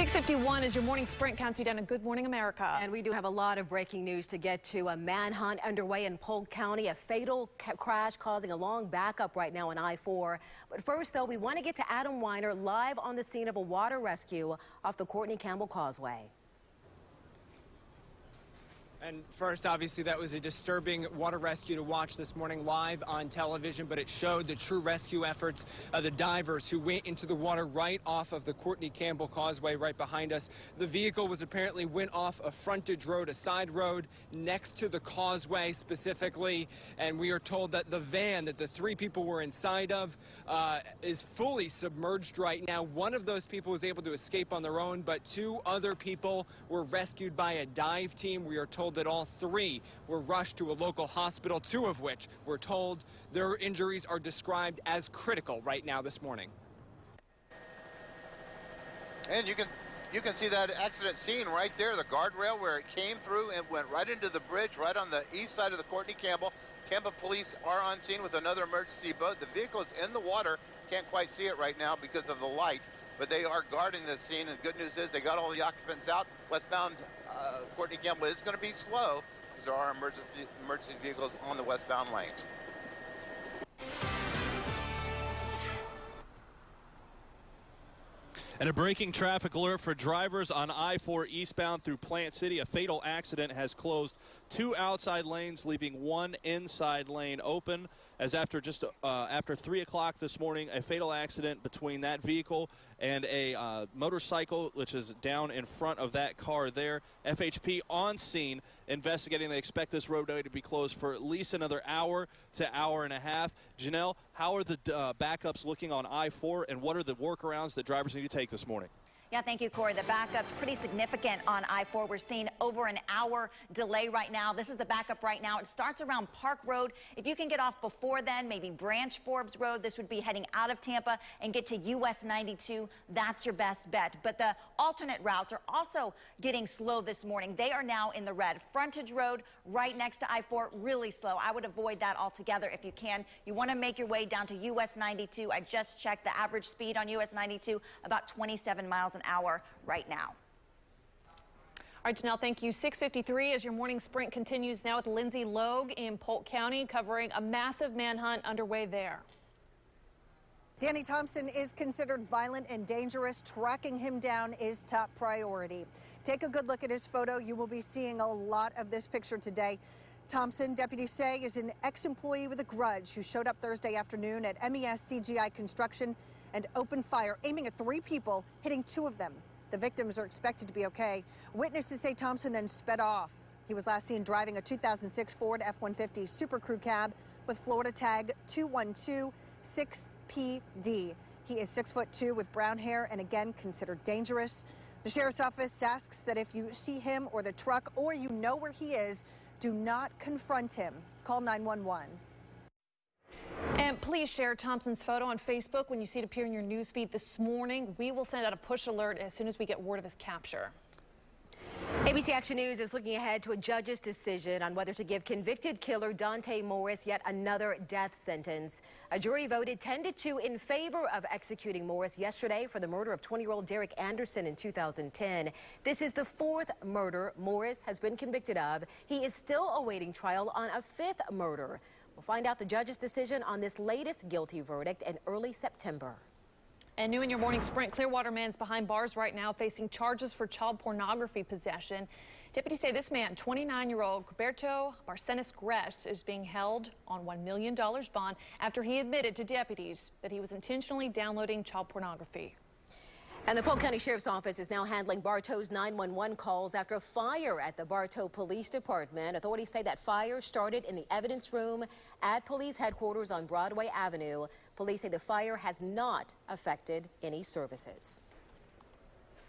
6:51 is your morning sprint. Counts you down to Good Morning America. And we do have a lot of breaking news to get to. A manhunt underway in Polk County. A fatal crash causing a long backup right now on I-4. But first, though, we want to get to Adam Weiner live on the scene of a water rescue off the Courtney Campbell Causeway. And first, obviously, that was a disturbing water rescue to watch this morning live on television, but it showed the true rescue efforts of the divers who went into the water right off of the Courtney Campbell Causeway right behind us. The vehicle was apparently went off a frontage road, a side road next to the causeway specifically, and we are told that the van that the three people were inside of is fully submerged right now. One of those people was able to escape on their own, but two other people were rescued by a dive team. We are told that all three were rushed to a local hospital, two of which we're told their injuries are described as critical right now this morning. And you can see that accident scene right there, the guardrail where it came through and went right into the bridge right on the east side of the Courtney Campbell. Tampa police are on scene with another emergency boat. The vehicle is in the water. Can't quite see it right now because of the light, but they are guarding the scene. And the good news is they got all the occupants out. Westbound Courtney Campbell is going to be slow because there are emergency vehicles on the westbound lanes. And a breaking traffic alert for drivers on I-4 eastbound through Plant City. A fatal accident has closed two outside lanes, leaving one inside lane open. As after 3 o'clock this morning, a fatal accident between that vehicle and a motorcycle, which is down in front of that car there. FHP on scene investigating. They expect this roadway to be closed for at least another hour to hour and a half. Janelle, how are the backups looking on I-4, and what are the workarounds that drivers need to take this morning? Yeah, thank you, Corey. The backup's pretty significant on I-4. We're seeing over an hour delay right now. This is the backup right now. It starts around Park Road. If you can get off before then, maybe Branch Forbes Road, this would be heading out of Tampa and get to US 92. That's your best bet. But the alternate routes are also getting slow this morning. They are now in the red. Frontage Road right next to I-4, really slow. I would avoid that altogether if you can. You want to make your way down to US 92. I just checked the average speed on US 92, about 27 miles an hour right now. All right, Janelle, thank you. 6:53 as your morning sprint continues now with Lindsay Logue in Polk County covering a massive manhunt underway there. Danny Thompson is considered violent and dangerous. Tracking him down is top priority. Take a good look at his photo. You will be seeing a lot of this picture today. Thompson, deputies say, is an ex-employee with a grudge who showed up Thursday afternoon at MES CGI Construction and opened fire, aiming at three people, hitting two of them. The victims are expected to be okay. Witnesses say Thompson then sped off. He was last seen driving a 2006 Ford F-150 Super Crew cab with Florida tag 2126PD. He is 6'2" with brown hair and again considered dangerous. The sheriff's office asks that if you see him or the truck or you know where he is, do not confront him. Call 911. And please share Thompson's photo on Facebook when you see it appear in your newsfeed this morning. We will send out a push alert as soon as we get word of his capture. ABC Action News is looking ahead to a judge's decision on whether to give convicted killer Dante Morris yet another death sentence. A jury voted 10-2 in favor of executing Morris yesterday for the murder of 20-year-old Derek Anderson in 2010. This is the fourth murder Morris has been convicted of. He is still awaiting trial on a fifth murder. We'll find out the judge's decision on this latest guilty verdict in early September. And new in your morning sprint, Clearwater man's behind bars right now facing charges for child pornography possession. Deputies say this man, 29-year-old Gilberto Barcenas-Gress, is being held on $1 million bond after he admitted to deputies that he was intentionally downloading child pornography. And the Polk County Sheriff's Office is now handling Bartow's 911 calls after a fire at the Bartow Police Department. Authorities say that fire started in the evidence room at police headquarters on Broadway Avenue. Police say the fire has not affected any services.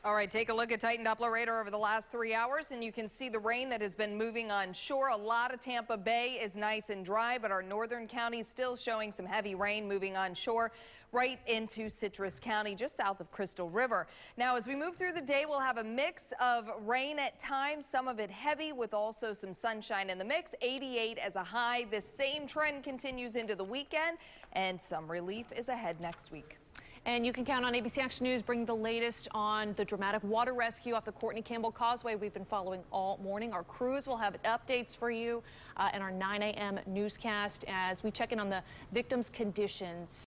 All right, take a look at Titan Doppler radar over the last 3 hours, and you can see the rain that has been moving on shore. A lot of Tampa Bay is nice and dry, but our northern counties still showing some heavy rain moving on shore right into Citrus County, just south of Crystal River. Now, as we move through the day, we'll have a mix of rain at times, some of it heavy with also some sunshine in the mix. 88 as a high. This same trend continues into the weekend, and some relief is ahead next week. And you can count on ABC Action News bringing the latest on the dramatic water rescue off the Courtney Campbell Causeway we've been following all morning. Our crews will have updates for you in our 9 a.m. newscast as we check in on the victims' conditions.